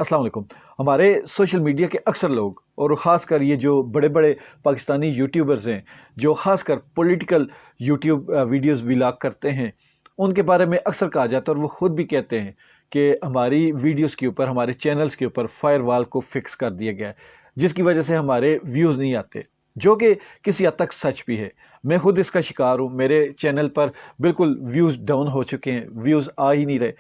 अस्सलाम वालेकुम। हमारे सोशल मीडिया के अक्सर लोग और ख़ास कर ये जो बड़े बड़े पाकिस्तानी यूट्यूबर्स हैं जो ख़ास कर पॉलिटिकल यूट्यूब वीडियोस व्लॉग करते हैं, उनके बारे में अक्सर कहा जाता है और वो ख़ुद भी कहते हैं कि हमारी वीडियोस के ऊपर, हमारे चैनल्स के ऊपर फायरवॉल को फिक्स कर दिया गया है, जिसकी वजह से हमारे व्यूज़ नहीं आते, जो कि किसी हद तक सच भी है। मैं खुद इसका शिकार हूँ। मेरे चैनल पर बिल्कुल व्यूज़ डाउन हो चुके हैं, व्यूज़ आ ही नहीं रहे।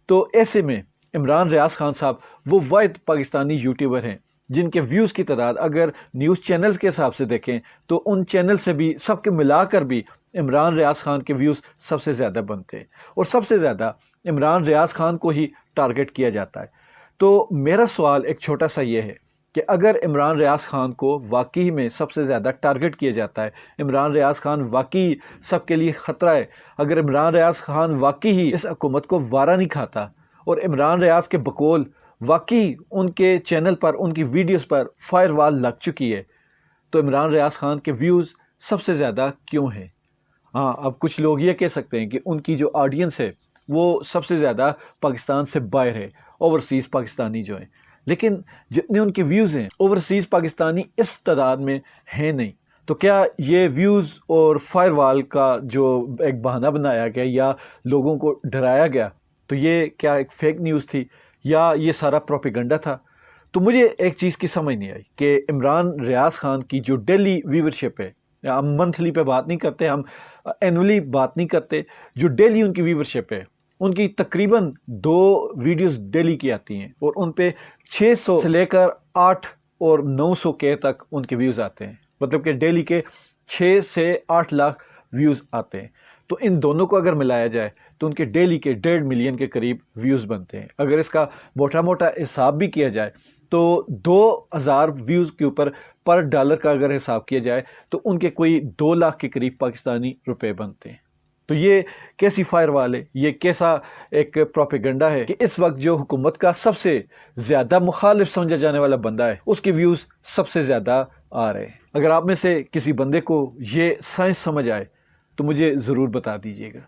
तो ऐसे में इमरान रियाज खान साहब वो वाहिद पाकिस्तानी यूट्यूबर हैं जिनके व्यूज़ की तादाद अगर न्यूज़ चैनल्स के हिसाब से देखें तो उन चैनल से भी सबके मिलाकर भी इमरान रियाज खान के व्यूज़ सबसे ज़्यादा बनते हैं और सबसे ज़्यादा इमरान रियाज खान को ही टारगेट किया जाता है। तो मेरा सवाल एक छोटा सा ये है कि अगर इमरान रियाज खान को वाकई में सबसे ज़्यादा टारगेट किया जाता है, इमरान रियाज खान वाकई सबके लिए ख़तरा है, अगर इमरान रियाज खान वाकई ही इस हुकूमत को वारा नहीं खाता और इमरान रियाज के बकौल वाकई उनके चैनल पर, उनकी वीडियोस पर फायरवॉल लग चुकी है, तो इमरान रियाज खान के व्यूज़ सबसे ज़्यादा क्यों हैं? हाँ, अब कुछ लोग ये कह सकते हैं कि उनकी जो ऑडियंस है वो सबसे ज़्यादा पाकिस्तान से बाहर है, ओवरसीज़ पाकिस्तानी जो हैं, लेकिन जितने उनके व्यूज़ हैं ओवरसीज़ पाकिस्तानी इस तादाद में हैं नहीं। तो क्या ये व्यूज़ और फायरवॉल का जो एक बहाना बनाया गया या लोगों को डराया गया, तो ये क्या एक फ़ेक न्यूज़ थी या ये सारा प्रोपेगेंडा था? तो मुझे एक चीज़ की समझ नहीं आई कि इमरान रियाज खान की जो डेली व्यूवरशिप है, हम मंथली पे बात नहीं करते, हम एनुअली बात नहीं करते, जो डेली उनकी व्यूवरशिप है, उनकी तकरीबन 2 वीडियोस डेली की आती हैं और उन पे 600 से लेकर 8 और 900 के तक उनके व्यूज़ आते हैं। मतलब कि डेली के 6 से 8 लाख व्यूज़ आते हैं। तो इन दोनों को अगर मिलाया जाए तो उनके डेली के 1.5 मिलियन के करीब व्यूज़ बनते हैं। अगर इसका मोटा मोटा हिसाब भी किया जाए तो 2000 व्यूज़ के ऊपर पर डॉलर का अगर हिसाब किया जाए तो उनके कोई 2 लाख के करीब पाकिस्तानी रुपए बनते हैं। तो ये कैसी फायरवॉल है, ये कैसा एक प्रोपेगेंडा है कि इस वक्त जो हुकूमत का सबसे ज़्यादा मुखालिफ समझा जाने वाला बंदा है उसके व्यूज़ सबसे ज़्यादा आ रहे हैं। अगर आप में से किसी बंदे को ये साइंस समझ आए तो मुझे ज़रूर बता दीजिएगा।